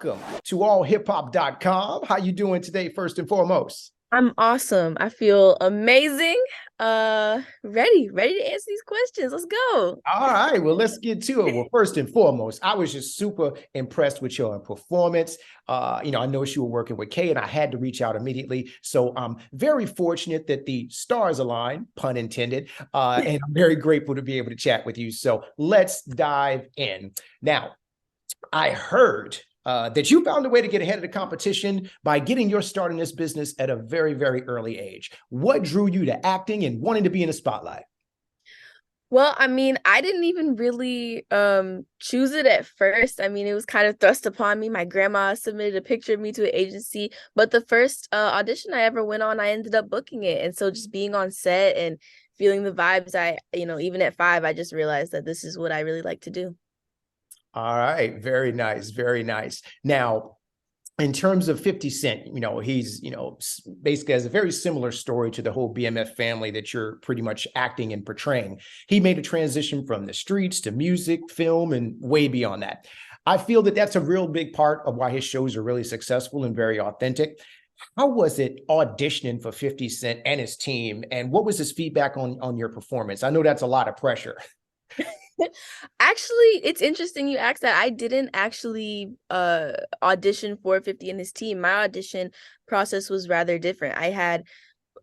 welcome to allhiphop.com. How you doing today, first and foremost? I'm awesome. I feel amazing. Ready to answer these questions. Let's go. All right, well, let's get to it. Well, first and foremost, I was just super impressed with your performance. I know you were working with Kay, and I had to reach out immediately. So I'm very fortunate that the stars aligned, pun intended, and I'm very grateful to be able to chat with you. So let's dive in. Now, I heard that you found a way to get ahead of the competition by getting your start in this business at a very, very early age. What drew you to acting and wanting to be in the spotlight? Well, I mean, I didn't even really choose it at first. I mean, it was kind of thrust upon me. My grandma submitted a picture of me to an agency, but the first audition I ever went on, I ended up booking it. And so just being on set and feeling the vibes, even at 5, I just realized that this is what I really like to do. All right, very nice, very nice. Now, in terms of 50 Cent, he's, basically has a very similar story to the whole BMF family that you're pretty much acting and portraying. He made a transition from the streets to music, film, and way beyond that. I feel that that's a real big part of why his shows are really successful and very authentic. How was it auditioning for 50 Cent and his team? And what was his feedback on your performance? I know that's a lot of pressure. Actually, it's interesting you asked that. I didn't actually audition for 50 and his team. My audition process was rather different. I had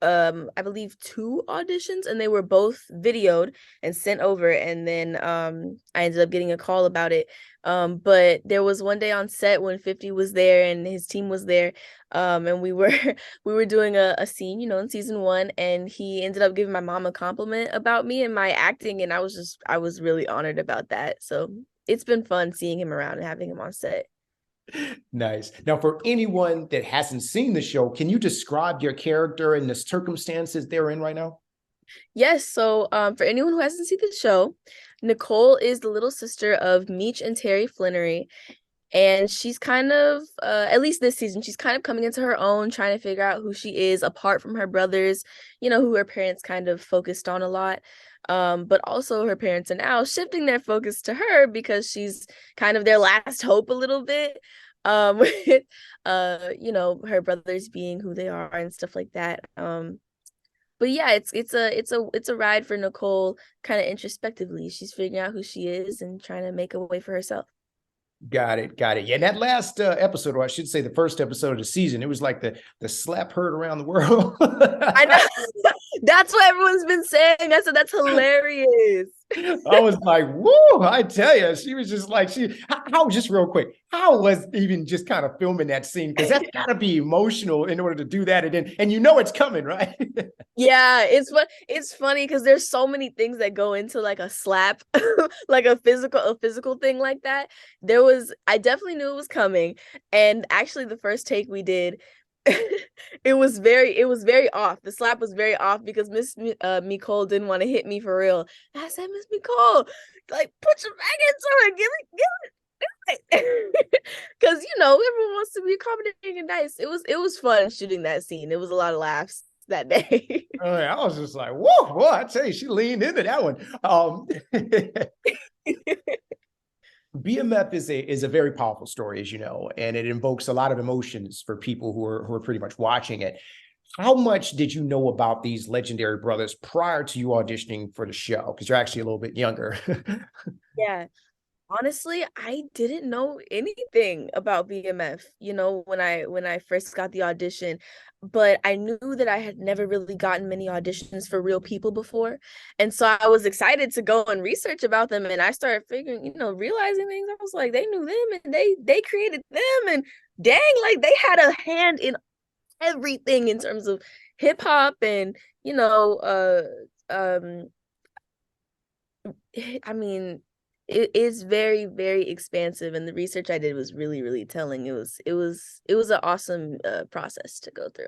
I believe 2 auditions, and they were both videoed and sent over, and then I ended up getting a call about it. But there was one day on set when 50 was there and his team was there, and we were we were doing a scene, in season 1, and he ended up giving my mom a compliment about me and my acting, and I was really honored about that. So it's been fun seeing him around and having him on set. Nice. Now, for anyone that hasn't seen the show, can you describe your character and the circumstances they're in right now? Yes, so for anyone who hasn't seen the show, Nicole is the little sister of Meech and Terry Flannery, and she's kind of at least this season, she's kind of coming into her own, trying to figure out who she is apart from her brothers, who her parents kind of focused on a lot. But also her parents are now shifting their focus to her because she's kind of their last hope a little bit. With her brothers being who they are and stuff like that. But yeah, it's a ride for Nicole kind of introspectively. She's figuring out who she is and trying to make a way for herself. Got it. Got it. Yeah. And that last episode, or I should say the first episode of the season, it was like the slap heard around the world. I know. That's what everyone's been saying. I said that's hilarious. I was like, whoa, I tell you, she was just like, how, just real quick, how was even just kind of filming that scene? Because that's got to be emotional in order to do that. And it's coming, right? Yeah, it's funny because there's so many things that go into like a slap, like a physical thing like that. I definitely knew it was coming. And actually the first take we did, it was very off. The slap was very off because Miss Nicole didn't want to hit me for real. I said, Miss Nicole, like put your back into her, give it. Because everyone wants to be accommodating and nice. It was fun shooting that scene. It was a lot of laughs that day. I was just like, whoa, boy, I tell you, she leaned into that one. BMF is a very powerful story, as you know, and it invokes a lot of emotions for people who are pretty much watching it. How much did you know about these legendary brothers prior to you auditioning for the show? Because you're actually a little bit younger. Yeah. Honestly, I didn't know anything about BMF, when I first got the audition, but I knew that I had never really gotten many auditions for real people before. And so I was excited to go and research about them, and I started figuring, realizing things. I was like, they knew them and they created them, and dang, like they had a hand in everything in terms of hip hop and, um I mean, it is very, very expansive, and the research I did was really, really telling. It was an awesome process to go through.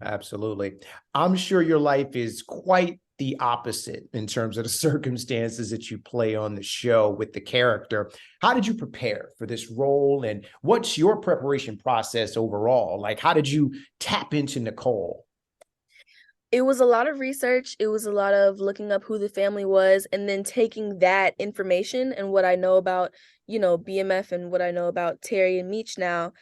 Absolutely. I'm sure your life is quite the opposite in terms of the circumstances that you play on the show with the character. How did you prepare for this role, and what's your preparation process overall? Like, how did you tap into Nicole? It was a lot of research. It was a lot of looking up who the family was and then taking that information and what I know about, BMF and what I know about Terry and Meech now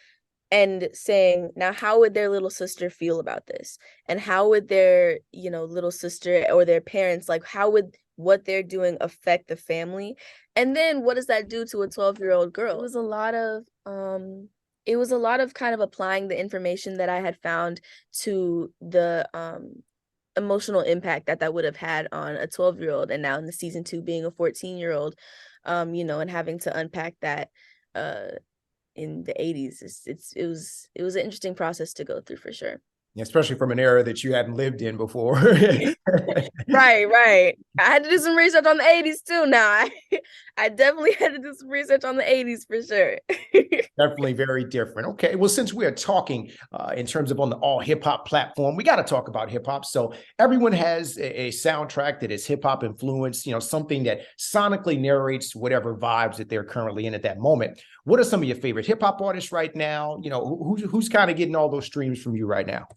and saying, now how would their little sister feel about this? And how would their, little sister or their parents, like how would what they're doing affect the family? And then what does that do to a 12-year-old girl? It was a lot of kind of applying the information that I had found to the emotional impact that that would have had on a 12-year-old and now in the season 2 being a 14-year-old, and having to unpack that uh in the 80s. It was an interesting process to go through for sure. Especially from an era that you hadn't lived in before. Right, right. I had to do some research on the 80s too now. I definitely had to do some research on the 80s for sure. Definitely very different. Okay, well, since we are talking in terms of on the all hip hop platform, we got to talk about hip hop. So everyone has a soundtrack that is hip hop influenced, something that sonically narrates whatever vibes that they're currently in at that moment. What are some of your favorite hip hop artists right now? Who's kind of getting all those streams from you right now?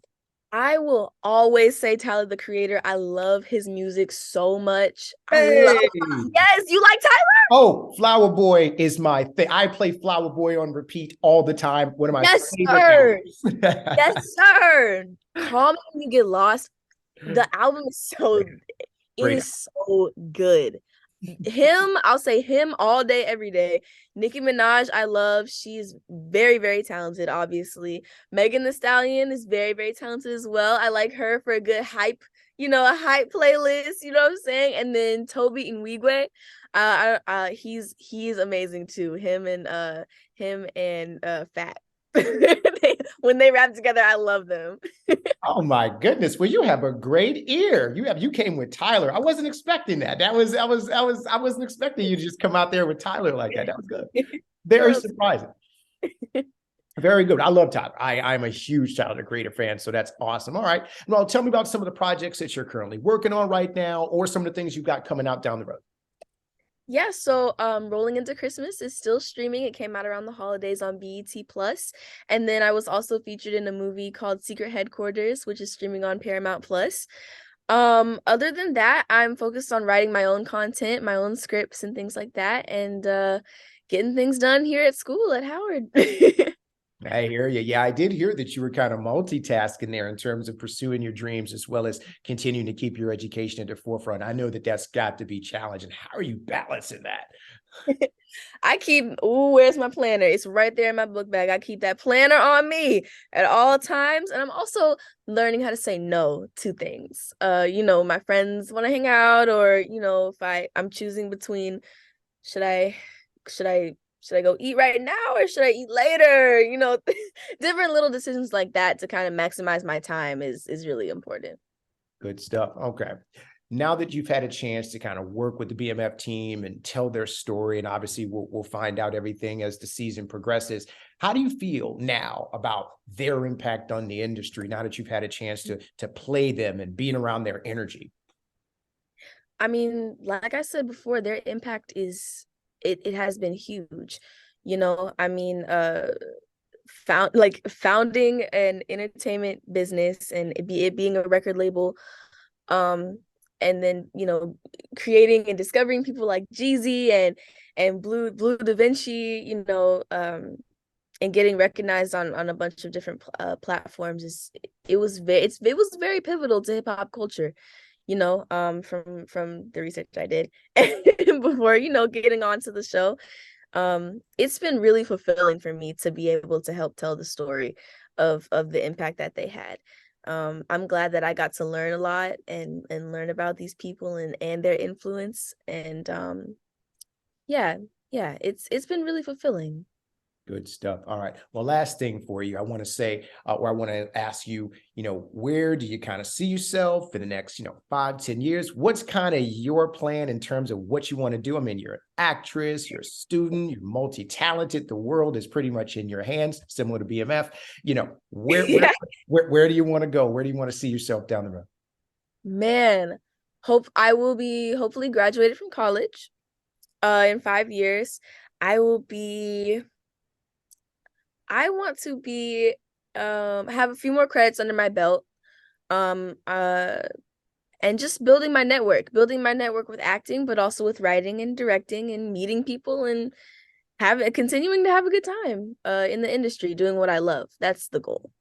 I will always say Tyler the Creator. I love his music so much. Hey. Yes, you like Tyler? Oh, Flower Boy is my thing. I play Flower Boy on repeat all the time. One of my Yes, favorite sir. albums. Yes, sir. Call Me When You Get Lost. The album Great. is so good. Him, I'll say him all day, every day. Nicki Minaj, I love. She's very, very talented, obviously. Megan Thee Stallion is very, very talented as well. I like her for a good hype, a hype playlist, you know what I'm saying? And then Toby Nwigwe, he's amazing too. Him and Fat. When they rap together, I love them. Oh my goodness. Well, you have a great ear. You came with Tyler. I wasn't expecting that. I wasn't expecting you to just come out there with Tyler like that. That was good. Very surprising. Very good. I love Tyler. I'm a huge Tyler the Creator fan, so that's awesome. All right. Well, tell me about some of the projects that you're currently working on right now, or some of the things you've got coming out down the road. Yeah, so Rolling Into Christmas is still streaming. It came out around the holidays on BET Plus. And then I was also featured in a movie called Secret Headquarters, which is streaming on Paramount Plus. Other than that, I'm focused on writing my own content, my own scripts and things like that, and getting things done here at school at Howard. I hear you. Yeah, I did hear that you were kind of multitasking there in terms of pursuing your dreams as well as continuing to keep your education at the forefront. I know that that's got to be challenging. How are you balancing that? Where's my planner? It's right there in my book bag. I keep that planner on me at all times. And I'm also learning how to say no to things. My friends want to hang out, or, if I'm choosing between should I should I should I go eat right now or should I eat later? Different little decisions like that to kind of maximize my time is really important. Good stuff. Okay. Now that you've had a chance to kind of work with the BMF team and tell their story, and obviously we'll find out everything as the season progresses, how do you feel now about their impact on the industry now that you've had a chance to play them and being around their energy? I mean, like I said before, their impact it has been huge. I mean, founding an entertainment business and it being a record label, um and then creating and discovering people like Jeezy and Blue Da Vinci, and getting recognized on a bunch of different platforms it was very pivotal to hip hop culture, from the research I did before, getting onto the show. It's been really fulfilling for me to be able to help tell the story of the impact that they had. I'm glad that I got to learn a lot and learn about these people and their influence. And yeah, it's been really fulfilling. Good stuff. All right. Well, last thing for you, I want to say, or I want to ask you, where do you kind of see yourself in the next, 5, 10 years? What's kind of your plan in terms of what you want to do? I mean, you're an actress, you're a student, you're multi-talented. The world is pretty much in your hands, similar to BMF. Where, Yeah. where do you want to go? Where do you want to see yourself down the road? Man, I will be hopefully graduated from college in 5 years. I will be I want to be have a few more credits under my belt. Um, uh, and just building my network with acting, but also with writing and directing and meeting people and continuing to have a good time in the industry doing what I love. That's the goal.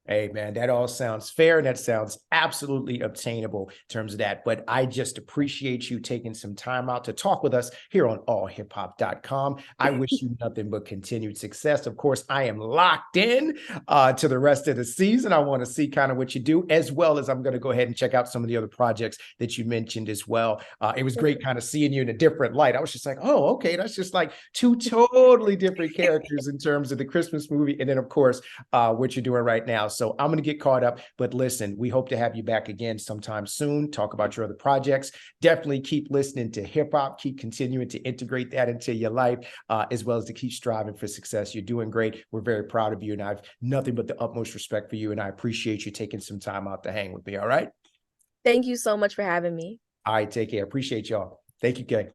Hey, man, that all sounds fair. And that sounds absolutely obtainable in terms of that. But I just appreciate you taking some time out to talk with us here on allhiphop.com. I wish you nothing but continued success. Of course, I am locked in to the rest of the season. I want to see kind of what you do, as well as I'm going to go ahead and check out some of the other projects that you mentioned as well. It was great kind of seeing you in a different light. I was just like, oh, okay, that's just like two totally different characters in terms of the Christmas movie. And then, of course, what you're doing right now. So I'm going to get caught up. But listen, we hope to have you back again sometime soon. Talk about your other projects. Definitely keep listening to hip hop. Keep continuing to integrate that into your life, as well as to keep striving for success. You're doing great. We're very proud of you. And I've nothing but the utmost respect for you. And I appreciate you taking some time out to hang with me. All right. Thank you so much for having me. All right. Take care. Appreciate y'all. Thank you, Kay.